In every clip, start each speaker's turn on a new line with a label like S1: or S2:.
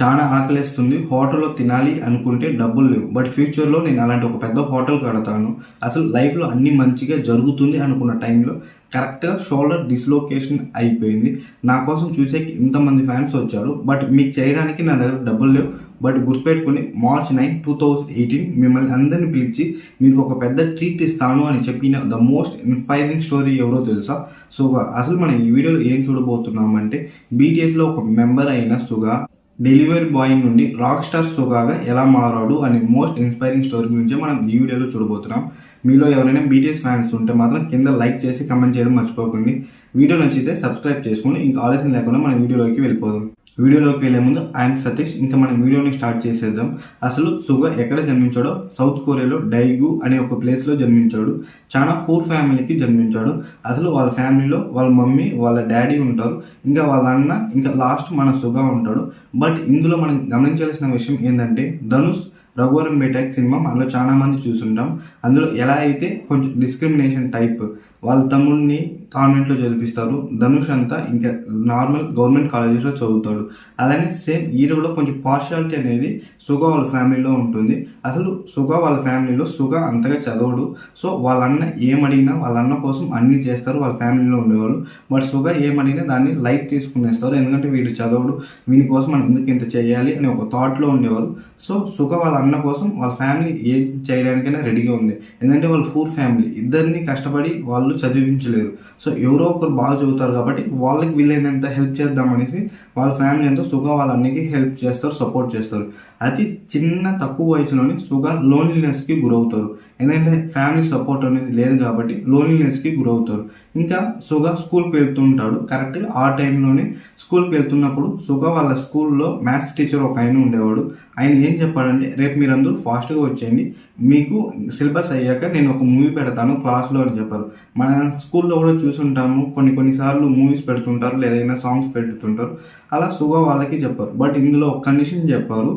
S1: చాలా ఆకలేస్తుంది, హోటల్లో తినాలి అనుకుంటే డబ్బులు లేవు. బట్ ఫ్యూచర్లో నేను అలాంటి ఒక పెద్ద హోటల్ కడతాను, అసలు లైఫ్లో అన్ని మంచిగా జరుగుతుంది అనుకున్న టైంలో కరెక్ట్గా షోల్డర్ డిస్లోకేషన్ అయిపోయింది. నా కోసం చూసే ఇంతమంది ఫ్యాన్స్ వచ్చారు, బట్ మీకు చేయడానికి నా దగ్గర డబ్బులు లేవు. బట్ గుర్తుపెట్టుకుని March 9, 2018 మిమ్మల్ని అందరిని పిలిచి మీకు ఒక పెద్ద ట్రీట్ ఇస్తాను అని చెప్పిన ద మోస్ట్ ఇన్స్పైరింగ్ స్టోరీ ఎవరో తెలుసా? సుగా. అసలు మనం ఈ వీడియోలో ఏం చూడబోతున్నామంటే BTSలో ఒక మెంబర్ అయిన సుగా డెలివరీ బాయ్ నుండి రాక్ స్టార్ సుగాగా ఎలా మారాడు అనే మోస్ట్ ఇన్స్పైరింగ్ స్టోరీ గురించి మనం ఈ వీడియోలో చూడబోతున్నాం. మీలో ఎవరైనా BTS ఫ్యాన్స్ ఉంటే మాత్రం కింద లైక్ చేసి కమెంట్ చేయడం మర్చిపోకండి. వీడియో నచ్చితే సబ్స్క్రైబ్ చేసుకుని ఇంకా ఆలస్యం లేకుండా మనం వీడియోలోకి వెళ్ళిపోదాం. వీడియోలోకి వెళ్లే ముందు ఐఎమ్ సతీష్. ఇంకా మనం వీడియోని స్టార్ట్ చేసేద్దాం. అసలు సుగా ఎక్కడ జన్మించాడో సౌత్ కొరియాలో డైగు అనే ఒక ప్లేస్లో జన్మించాడు. చాలా పూర్ ఫ్యామిలీకి జన్మించాడు. అసలు వాళ్ళ ఫ్యామిలీలో వాళ్ళ మమ్మీ వాళ్ళ డాడీ ఉంటారు, ఇంకా వాళ్ళ అన్న, ఇంకా లాస్ట్ మన సుగా ఉంటాడు. బట్ ఇందులో మనం గమనించాల్సిన విషయం ఏంటంటే ధనుష్ రఘువరన్ బేటాక్ సినిమా మనలో చాలా మంది చూసుంటాం. అందులో ఎలా అయితే కొంచెం డిస్క్రిమినేషన్ టైప్ వాళ్ళ తమ్ముడిని కాన్వెంట్లో చదివిస్తారు, ధనుష్ అంతా ఇంకా నార్మల్ గవర్నమెంట్ కాలేజెస్లో చదువుతాడు. అలానే సేమ్ హీరో కూడా కొంచెం పార్షియాలిటీ అనేది సుగా వాళ్ళ ఫ్యామిలీలో ఉంటుంది. అసలు సుగా వాళ్ళ ఫ్యామిలీలో సుగా అంతగా చదవడు. సో వాళ్ళ అన్న ఏమడిగినా వాళ్ళ అన్న కోసం అన్ని చేస్తారు వాళ్ళ ఫ్యామిలీలో ఉండేవాళ్ళు. బట్ సుగా ఏమడిగినా దాన్ని లైట్ తీసుకునేస్తారు, ఎందుకంటే వీడు చదవడు, వీని కోసం మనం ఎందుకు ఇంత చేయాలి అని ఒక థాట్లో ఉండేవాళ్ళు. సో సుగా వాళ్ళ అన్న కోసం వాళ్ళ ఫ్యామిలీ ఏం చేయడానికైనా రెడీగా ఉంది, ఎందుకంటే వాళ్ళు పూర్ ఫ్యామిలీ, ఇద్దరిని కష్టపడి వాళ్ళు చదివించలేరు. సో ఎవరో ఒకరు బాగా చదువుతారు కాబట్టి వాళ్ళకి వీలైనంత హెల్ప్ చేద్దామనేసి వాళ్ళ ఫ్యామిలీ అంతా సుగా వాళ్ళ అన్నికి హెల్ప్ చేస్తారు, సపోర్ట్ చేస్తారు. అతి చిన్న తక్కువ వయసులోనే సుగా లోన్లీనెస్కి గురవుతారు, ఎందుకంటే ఫ్యామిలీ సపోర్ట్ అనేది లేదు కాబట్టి లోన్లీనెస్కి గురవుతారు. ఇంకా సుగా స్కూల్కి వెళ్తుంటాడు. కరెక్ట్గా ఆ టైంలోనే స్కూల్కి వెళ్తున్నప్పుడు సుగా వాళ్ళ స్కూల్లో మ్యాథ్స్ టీచర్ ఒక ఆయన ఉండేవాడు. ఆయన ఏం చెప్పాడంటే, రేపు మీరందరూ ఫాస్ట్గా వచ్చేయండి, మీకు సిలబస్ అయ్యాక నేను ఒక మూవీ పెడతాను క్లాస్లో అని చెప్పారు. మన స్కూల్లో కూడా చూసుంటాము, కొన్నిసార్లు మూవీస్ పెడుతుంటారు లేదా ఏదైనా సాంగ్స్ పెడుతుంటారు. అలా సుగా వాళ్ళకి చెప్పారు. బట్ ఇందులో ఒక కండిషన్ చెప్పారు,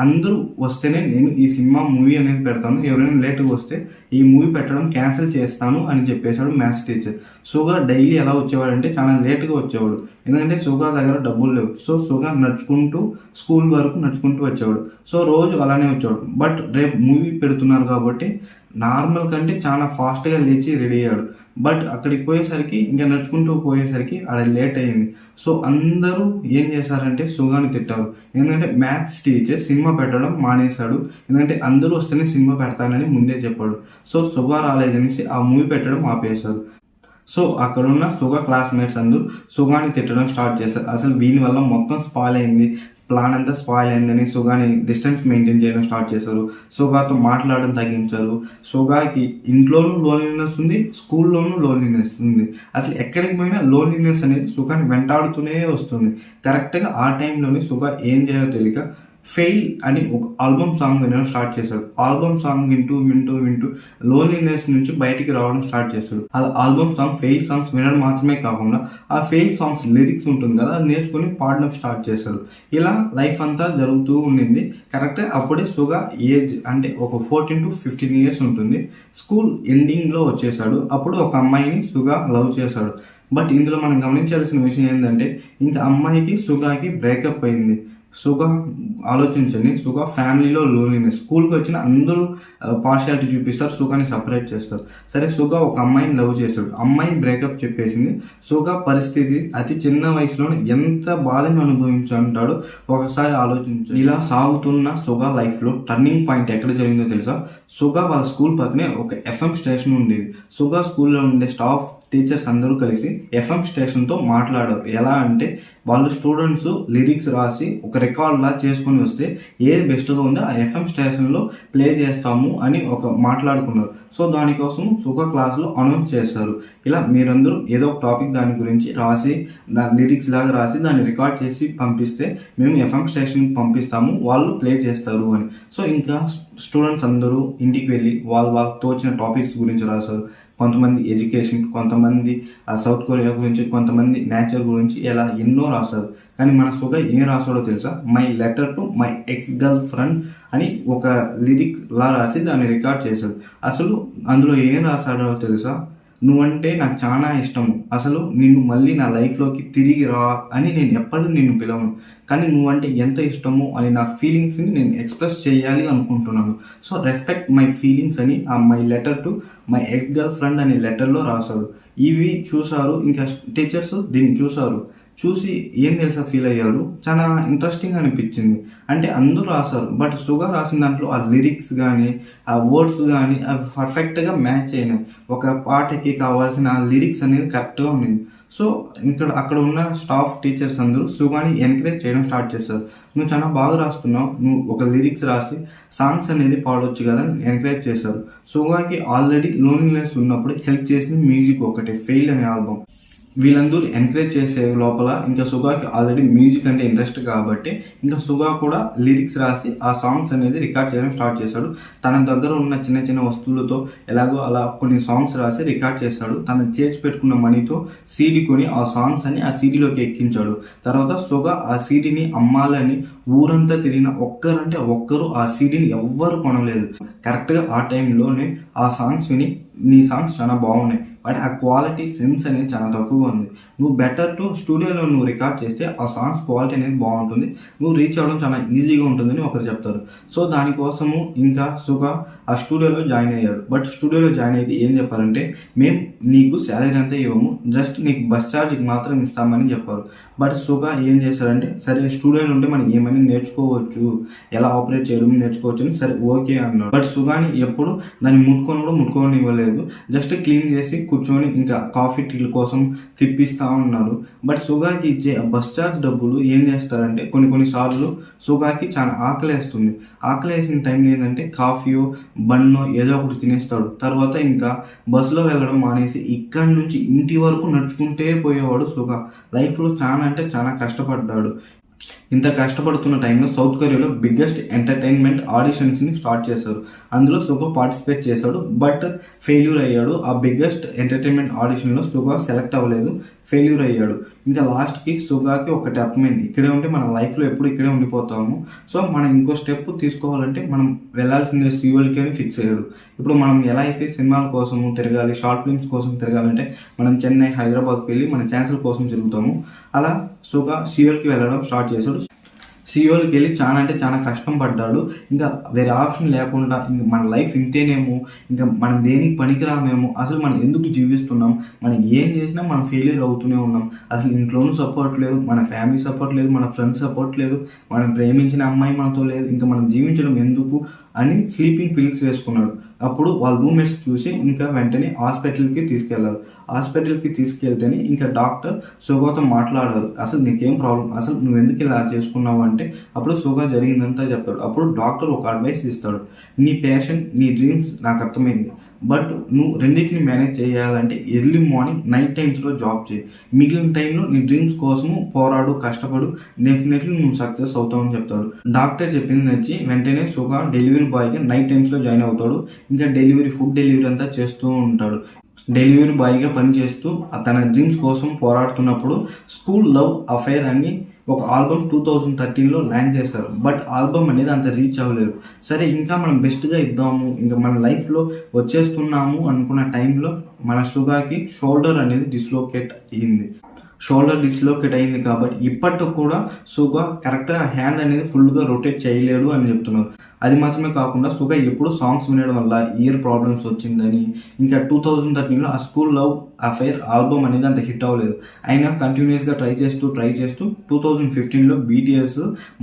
S1: అందరూ వస్తేనే నేను ఈ సినిమా మూవీ అనేది పెడతాను, ఎవరైనా లేట్గా వస్తే ఈ మూవీ పెట్టడం క్యాన్సిల్ చేస్తాను అని చెప్పేశాడు మ్యాథ్స్ టీచర్. సుగా డైలీ ఎలా వచ్చేవాడంటే చాలా లేట్గా వచ్చేవాడు, ఎందుకంటే సుగా దగ్గర డబ్బులు లేవు. సో సుగా నడుచుకుంటూ స్కూల్ వరకు నడుచుకుంటూ వచ్చేవాడు. సో రోజు అలానే వచ్చేవాడు. బట్ రేపు మూవీ పెడుతున్నారు కాబట్టి నార్మల్ కంటే చాలా ఫాస్ట్గా లేచి రెడీ అయ్యాడు. బట్ అక్కడికి పోయేసరికి ఇంకా నడుచుకుంటూ పోయేసరికి అక్కడ లేట్ అయ్యింది. సో అందరూ ఏం చేశారంటే సుగాని తిట్టారు, ఎందుకంటే మ్యాథ్స్ టీచర్ సినిమా పెట్టడం మానేశాడు, ఎందుకంటే అందరూ వస్తేనే సినిమా పెడతానని ముందే చెప్పాడు. సో సుగా రాలేదనేసి ఆ మూవీ పెట్టడం ఆపేశారు. సో అక్కడున్న సుగా క్లాస్మేట్స్ అందరూ సుగాని తిట్టడం స్టార్ట్ చేశారు. అసలు వీని వల్ల మొత్తం స్పాయిల్ అయింది, ప్లాన్ అంతా స్పాయిల్ అయిందని సుగాని డిస్టెన్స్ మెయింటైన్ చేయడం స్టార్ట్ చేశారు. సుగాతో మాట్లాడడం తగ్గించారు. సుగాకి ఇంట్లోనూ లోన్లీనెస్ ఉంది, స్కూల్లోనూ లోన్లీనెస్ ఉంది. అసలు ఎక్కడికి పోయినా లోన్లీనెస్ అనేది సుగాని వెంటాడుతూనే వస్తుంది. కరెక్ట్గా ఆ టైంలోనే సుగా ఏం చేయాలో తెలియక ఫెయిల్ అని ఒక ఆల్బమ్ సాంగ్ వినడం స్టార్ట్ చేశాడు. ఆల్బమ్ సాంగ్ వింటూ లోన్లీనెస్ నుంచి బయటికి రావడం స్టార్ట్ చేశాడు. అలా ఆల్బమ్ సాంగ్ ఫెయిల్ సాంగ్స్ వినడం మాత్రమే కాకుండా ఆ ఫెయిల్ సాంగ్స్ లిరిక్స్ ఉంటుంది కదా, అది నేర్చుకుని పాడడం స్టార్ట్ చేశాడు. ఇలా లైఫ్ అంతా జరుగుతూ ఉండింది. కరెక్ట్గా అప్పుడే సుగా ఏజ్ అంటే ఒక 14 to 15 years ఉంటుంది. స్కూల్ ఎండింగ్లో వచ్చేసాడు. అప్పుడు ఒక అమ్మాయిని సుగా లవ్ చేశాడు. బట్ ఇందులో మనం గమనించాల్సిన విషయం ఏంటంటే ఇంకా అమ్మాయికి సుగాకి బ్రేకప్ అయింది. సుగా ఆలోచించండి, సుగా ఫ్యామిలీలో లోన్లీనెస్, స్కూల్కి వచ్చిన అందరూ పార్షియాలిటీ చూపిస్తారు, సుగాని సపరేట్ చేస్తారు. సరే సుగా ఒక అమ్మాయిని లవ్ చేశాడు, అమ్మాయి బ్రేకప్ చెప్పేసింది. సుగా పరిస్థితి అతి చిన్న వయసులోనే ఎంత బాధని అనుభవించుంటాడో ఒకసారి ఆలోచించండి. ఇలా సాగుతున్న సుగా లైఫ్లో టర్నింగ్ పాయింట్ ఎక్కడ జరిగిందో తెలుసా? సుగా వాళ్ళ స్కూల్ పక్కనే ఒక FM స్టేషన్ ఉండేది. సుగా స్కూల్లో ఉండే స్టాఫ్ టీచర్స్ అందరూ కలిసి FM స్టేషన్తో మాట్లాడారు. ఎలా అంటే వాళ్ళు స్టూడెంట్స్ లిరిక్స్ రాసి ఒక రికార్డ్లా చేసుకొని వస్తే ఏది బెస్ట్గా ఉందో ఆ FM స్టేషన్లో ప్లే చేస్తాము అని ఒక మాట్లాడుకున్నారు. సో దానికోసం సుగా క్లాస్లో అనౌన్స్ చేశారు, ఇలా మీరందరూ ఏదో ఒక టాపిక్ దాని గురించి రాసి దాని లిరిక్స్ లాగా రాసి దాన్ని రికార్డ్ చేసి పంపిస్తే మేము FM స్టేషన్కి పంపిస్తాము, వాళ్ళు ప్లే చేస్తారు అని. సో ఇంకా స్టూడెంట్స్ అందరూ ఇంటికి వెళ్ళి వాళ్ళకి తోచిన టాపిక్స్ గురించి రాశారు. కొంతమంది ఎడ్యుకేషన్, కొంతమంది సౌత్ కొరియా గురించి, కొంతమంది నేచర్ గురించి, ఇలా ఎన్నో రాశారు. కానీ మన సుగా ఏం రాశాడో తెలుసా? My letter to my ex girl friend అని ఒక లిరిక్ లా రాసి దాన్ని రికార్డ్ చేశాడు. అసలు అందులో ఏం రాశాడో తెలుసా? నువ్వంటే నాకు చాలా ఇష్టము, అసలు నిన్ను మళ్ళీ నా లైఫ్లోకి తిరిగి రా అని నేను ఎప్పటికీ నిన్ను పిలవను, కానీ నువ్వంటే ఎంత ఇష్టము అని నా ఫీలింగ్స్ని నేను ఎక్స్ప్రెస్ చేయాలి అనుకుంటున్నాను. సో రెస్పెక్ట్ మై ఫీలింగ్స్ అని ఆ my letter to my ex girl friend అనే లెటర్లో రాశాడు. ఇవి చూసారు ఇంకా టీచర్స్, దీన్ని చూసి ఏం తెలుసా ఫీల్ అయ్యారు, చాలా ఇంట్రెస్టింగ్ అనిపించింది. అంటే అందరూ రాశారు, బట్ సుగా రాసిన దాంట్లో ఆ లిరిక్స్ కానీ ఆ వర్డ్స్ కానీ అవి పర్ఫెక్ట్గా మ్యాచ్ అయినాయి. ఒక పాటకి కావాల్సిన ఆ లిరిక్స్ అనేది కరెక్ట్గా ఉంది. సో అక్కడ ఉన్న స్టాఫ్ టీచర్స్ అందరూ సుగాని ఎంకరేజ్ చేయడం స్టార్ట్ చేశారు. నువ్వు చాలా బాగా రాస్తున్నావు, నువ్వు ఒక లిరిక్స్ రాసి సాంగ్స్ అనేది పాడవచ్చు కదా అని ఎంకరేజ్ చేశారు. సుగాకి ఆల్రెడీ లోన్లీనెస్ ఉన్నప్పుడు హెల్ప్ చేసిన మ్యూజిక్ ఒకటే ఫెయిల్ అనే ఆల్బమ్. వీళ్ళందరూ ఎంకరేజ్ చేసే లోపల ఇంకా సుగాకి ఆల్రెడీ మ్యూజిక్ అంటే ఇంట్రెస్ట్ కాబట్టి ఇంకా సుగా కూడా లిరిక్స్ రాసి ఆ సాంగ్స్ అనేది రికార్డ్ చేయడం స్టార్ట్ చేశాడు. తన దగ్గర ఉన్న చిన్న చిన్న వస్తువులతో ఎలాగో అలా కొన్ని సాంగ్స్ రాసి రికార్డ్ చేశాడు. తను చేర్చి పెట్టుకున్న మనీతో సీడీ కొని ఆ సాంగ్స్ అని ఆ సీడీలోకి ఎక్కించాడు. తర్వాత సుగా ఆ సీడీని అమ్మాలని ఊరంతా తిరిగిన ఒక్కరు ఆ సీడీని ఎవ్వరు కొనలేదు. కరెక్ట్గా ఆ టైంలోనే ఆ సాంగ్స్ విని నీ సాంగ్స్ చాలా బాగున్నాయి, బట్ ఆ క్వాలిటీ సెన్స్ అనేది చాలా తక్కువగా ఉంది, నువ్వు బెటర్ టు స్టూడియోలో నువ్వు రికార్డ్ చేస్తే ఆ సాంగ్స్ క్వాలిటీ అనేది బాగుంటుంది, నువ్వు రీచ్ అవ్వడం చాలా ఈజీగా ఉంటుందని ఒకరు చెప్తారు. సో దానికోసము ఇంకా సుగా ఆ స్టూడియోలో జాయిన్ అయ్యాడు. బట్ స్టూడియోలో జాయిన్ అయితే ఏం చెప్పారంటే, మేము నీకు శాలరీ అంతా ఇవ్వము, జస్ట్ నీకు బస్ ఛార్జ్కి మాత్రం ఇస్తామని చెప్పారు. బట్ సుగా ఏం చేశారంటే, సరే స్టూడియోలో ఉంటే మనం ఏమని నేర్చుకోవచ్చు, ఎలా ఆపరేట్ చేయడం నేర్చుకోవచ్చు అని సరే ఓకే అన్నాడు. బట్ సుగాని ఎప్పుడు దాన్ని ముట్టుకొని ఇవ్వలేదు, జస్ట్ క్లీన్ చేసి కూర్చొని ఇంకా కాఫీ టీల కోసం తిప్పిస్తా ఉన్నాడు. బట్ సుగాకి ఇచ్చే బస్ ఛార్జ్ డబ్బులు ఏం చేస్తారంటే కొన్ని సార్లు సుగాకి చాలా ఆకలేస్తుంది. ఆకలేసిన టైంలో ఏంటంటే కాఫీయో బన్నో ఏదో ఒకటి తినేస్తాడు. తర్వాత ఇంకా బస్సులో వెళ్ళడం మానేసి ఇక్కడి నుంచి ఇంటి వరకు నడుచుకుంటే పోయేవాడు సుగా. లైఫ్లో చాలా అంటే చాలా కష్టపడ్డాడు. ఇంత కష్టపడుతున్న టైంలో సౌత్ కొరియాలో బిగ్గెస్ట్ ఎంటర్టైన్మెంట్ ఆడిషన్స్ని స్టార్ట్ చేశారు. అందులో సుగా పార్టిసిపేట్ చేశాడు, బట్ ఫెయిల్యూర్ అయ్యాడు. ఆ బిగ్గెస్ట్ ఎంటర్టైన్మెంట్ ఆడిషన్లో సుగా సెలెక్ట్ అవ్వలేదు, ఫెయిల్యూర్ అయ్యాడు. ఇంకా లాస్ట్కి సుగాకి ఒకటి అర్థమైంది, ఇక్కడే ఉంటే మన లైఫ్లో ఎప్పుడు ఇక్కడే ఉండిపోతాము, సో మనం ఇంకో స్టెప్ తీసుకోవాలంటే మనం వెళ్ళాల్సిందే సియోల్కి అని ఫిక్స్ అయ్యాడు. ఇప్పుడు మనం ఎలా అయితే సినిమాల కోసము తిరగాలి, షార్ట్ ఫిల్మ్స్ కోసం తిరగాలంటే మనం చెన్నై, హైదరాబాద్కి వెళ్ళి మన ఛాన్సుల కోసం తిరుగుతాము, అలా సుగా సియోల్కి వెళ్ళడం స్టార్ట్ చేశాడు. సియోల్కి వెళ్ళి చాలా అంటే చాలా కష్టం పడ్డాడు. ఇంకా వేరే ఆప్షన్ లేకుండా ఇంక మన లైఫ్ ఇంతేనేమో, ఇంకా మనం దేనికి పనికిరామేమో, అసలు మనం ఎందుకు జీవిస్తున్నాం, మనం ఏం చేసినా మనం ఫెయిలియర్ అవుతూనే ఉన్నాం, అసలు ఇంట్లోనూ సపోర్ట్ లేదు, మన ఫ్యామిలీ సపోర్ట్ లేదు, మన ఫ్రెండ్స్ సపోర్ట్ లేదు, మనం ప్రేమించిన అమ్మాయి మనతో లేదు, ఇంకా మనం జీవించడం ఎందుకు అని స్లీపింగ్ పిల్స్ వేసుకున్నాడు. అప్పుడు వాళ్ళ రూమ్మేట్స్ చూసి ఇంకా వెంటనే హాస్పిటల్కి తీసుకెళ్లారు. హాస్పిటల్కి తీసుకెళ్తేనే ఇంకా డాక్టర్ సుగాతో మాట్లాడారు, అసలు నీకేం ప్రాబ్లం, అసలు నువ్వు ఎందుకు ఇలా చేసుకున్నావు అంటే అప్పుడు సుగా జరిగిందంతా చెప్తాడు. అప్పుడు డాక్టర్ ఒక అడ్వైస్ ఇస్తాడు, నీ ప్యాషన్, నీ డ్రీమ్స్ నాకు అర్థమైంది, బట్ నువ్వు రెండింటిని మేనేజ్ చేయాలంటే ఎర్లీ మార్నింగ్, నైట్ టైమ్స్లో జాబ్ చేయి, మిగిలిన టైంలో నీ డ్రీమ్స్ కోసము పోరాడు, కష్టపడు, డెఫినెట్లీ నువ్వు సక్సెస్ అవుతావని చెప్తాడు. డాక్టర్ చెప్పింది నచ్చి వెంటనే సుగా డెలివరీ బాయ్గా నైట్ టైమ్స్లో జాయిన్ అవుతాడు. ఇంకా ఫుడ్ డెలివరీ అంతా చేస్తూ ఉంటాడు. డెలివరీ బాయ్గా పనిచేస్తూ తన డ్రీమ్స్ కోసం పోరాడుతున్నప్పుడు స్కూల్ లవ్ అఫైర్ అని ఒక ఆల్బమ్ 2013లో లాంచ్ చేశారు. బట్ ఆల్బమ్ అనేది అంత రీచ్ అవ్వలేదు. సరే ఇంకా మనం బెస్ట్గా ఇద్దాము, ఇంకా మన లైఫ్లో వచ్చేస్తున్నాము అనుకున్న టైంలో మన సుగాకి షోల్డర్ అనేది డిస్లోకేట్ అయింది కాబట్టి ఇప్పటికి కూడా సుగా కరెక్ట్గా హ్యాండ్ అనేది ఫుల్గా రొటేట్ చేయలేడు అని చెప్తున్నారు. అది మాత్రమే కాకుండా సుగా ఎప్పుడు సాంగ్స్ వినడం వల్ల ఇయర్ ప్రాబ్లమ్స్ వచ్చిందని, ఇంకా 2013లో ఆ స్కూల్ లవ్ అఫైర్ ఆల్బమ్ అనేది అంత హిట్ అవ్వలేదు. అయినా కంటిన్యూస్గా ట్రై చేస్తూ 2015లో BTS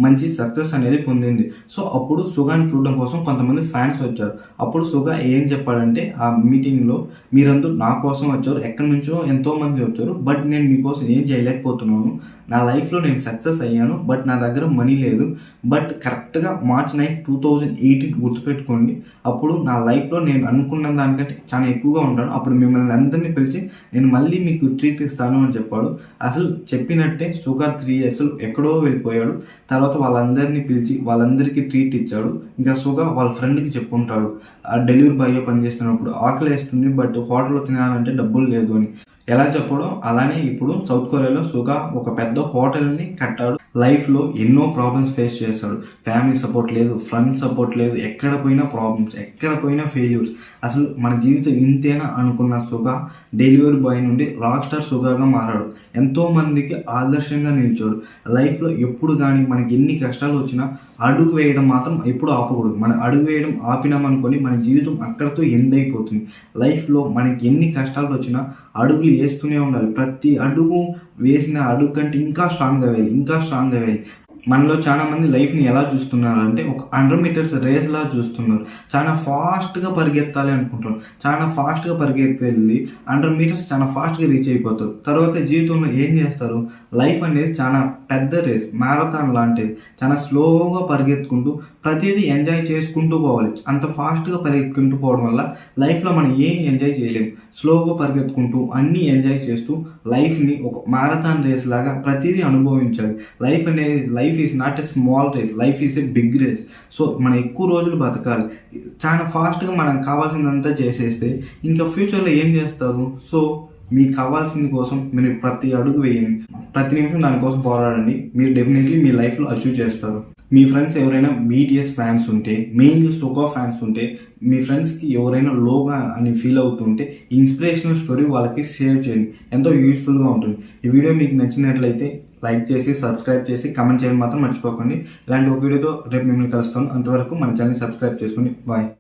S1: మంచి సక్సెస్ అనేది పొందింది. సో అప్పుడు సుగాని చూడడం కోసం కొంతమంది ఫ్యాన్స్ వచ్చారు. అప్పుడు సుగా ఏం చెప్పాడంటే, ఆ మీటింగ్లో మీరందరూ నా కోసం వచ్చారు, ఎక్కడి నుంచో ఎంతో మంది వచ్చారు, బట్ నేను మీకోసం ఏం చేయలేకపోతున్నాను, నా లైఫ్లో నేను సక్సెస్ అయ్యాను, బట్ నా దగ్గర మనీ లేదు, బట్ కరెక్ట్గా March 9, 2018 గుర్తుపెట్టుకోండి, అప్పుడు నా లైఫ్లో నేను అనుకున్న దానికంటే చాలా ఎక్కువగా ఉంటాను, అప్పుడు మిమ్మల్ని అందరినీ పిలిచి నేను మళ్ళీ మీకు ట్రీట్ ఇస్తాను అని చెప్పాడు. అసలు చెప్పినట్టే సుగా 3 years ఎక్కడో వెళ్ళిపోయాడు. తర్వాత వాళ్ళందరినీ పిలిచి వాళ్ళందరికీ ట్రీట్ ఇచ్చాడు. ఇంకా సుగా వాళ్ళ ఫ్రెండ్కి చెప్పుకుంటాడు, ఆ డెలివరీ బాయ్గా పనిచేస్తున్నప్పుడు ఆకలి వేస్తుంది, బట్ హోటల్లో తినాలంటే డబ్బులు లేదు అని. ఎలా చెప్పడం అలానే ఇప్పుడు సౌత్ కొరియాలో సుగా ఒక పెద్ద హోటల్ని కట్టాడు. లైఫ్లో ఎన్నో ప్రాబ్లమ్స్ ఫేస్ చేస్తాడు. ఫ్యామిలీ సపోర్ట్ లేదు, ఫ్రెండ్స్ సపోర్ట్ లేదు, ఎక్కడ పోయినా ప్రాబ్లమ్స్, ఎక్కడ పోయినా ఫెయిల్యూర్స్. అసలు మన జీవితం ఇంతేనా అనుకున్న సుగ డెలివరీ బాయ్ నుండి రాక్ స్టార్ సుగాగా మారాడు. ఎంతో మందికి ఆదర్శంగా నిలిచాడు. లైఫ్లో ఎప్పుడు కానీ మనకి ఎన్ని కష్టాలు వచ్చినా అడుగు వేయడం మాత్రం ఎప్పుడు ఆపకూడదు. మన అడుగు వేయడం ఆపినామనుకొని మన జీవితం అక్కడితో ఎండ్ అయిపోతుంది. లైఫ్లో మనకి ఎన్ని కష్టాలు వచ్చినా అడుగులు వేస్తూనే ఉండాలి. ప్రతి అడుగు వేసిన అడుగు కంటే ఇంకా స్ట్రాంగ్గా వేయాలి, ఇంకా స్ట్రాంగ్గా వేయాలి. మనలో చాలా మంది లైఫ్ని ఎలా చూస్తున్నారు అంటే ఒక 100 మీటర్స్ రేస్ లా చూస్తున్నారు. చాలా ఫాస్ట్గా పరిగెత్తాలి అనుకుంటారు. చాలా ఫాస్ట్గా పరిగెత్తి వెళ్ళి 100 మీటర్స్ చాలా ఫాస్ట్గా రీచ్ అయిపోతారు. తర్వాత జీవితంలో ఏం చేస్తారు? లైఫ్ అనేది చాలా పెద్ద రేస్, మ్యారథాన్ లాంటిది. చాలా స్లోగా పరిగెత్తుకుంటూ ప్రతిదీ ఎంజాయ్ చేసుకుంటూ పోవాలి. అంత ఫాస్ట్గా పరిగెత్తుకుంటూ పోవడం వల్ల లైఫ్లో మనం ఏం ఎంజాయ్ చేయలేము. స్లోగా పరిగెత్తుకుంటూ అన్నీ ఎంజాయ్ చేస్తూ లైఫ్ని ఒక మ్యారథాన్ రేస్ లాగా ప్రతిదీ అనుభవించాలి. Life is not a small race, life is a big race. So మనం ఎక్కువ రోజులు బతకాలి. చాలా ఫాస్ట్గా మనం కావాల్సిందంతా చేసేస్తే ఇంకా ఫ్యూచర్లో ఏం చేస్తారు? సో మీకు కావాల్సిన కోసం మీరు ప్రతి అడుగు వేయండి, ప్రతి నిమిషం దానికోసం పోరాడండి. మీరు డెఫినెట్లీ మీ లైఫ్లో అచీవ్ చేస్తారు. మీ ఫ్రెండ్స్ ఎవరైనా BTS ఫ్యాన్స్ ఉంటే, మెయిన్గా సుగా ఫ్యాన్స్ ఉంటే, మీ ఫ్రెండ్స్కి ఎవరైనా లోగా అని ఫీల్ అవుతుంటే ఇన్స్పిరేషనల్ స్టోరీ వాళ్ళకి షేర్ చేయండి. ఎంతో యూస్ఫుల్గా ఉంటుంది. ఈ వీడియో మీకు నచ్చినట్లయితే లైక్ చేసి, సబ్స్క్రైబ్ చేసి, కమెంట్ చేయడం మాత్రం మర్చిపోకండి. ఇలాంటి ఒక వీడియోతో రేపు మిమ్మల్ని కలుస్తాను. అంతవరకు మన ఛానల్ సబ్స్క్రైబ్ చేసుకోండి. బాయ్.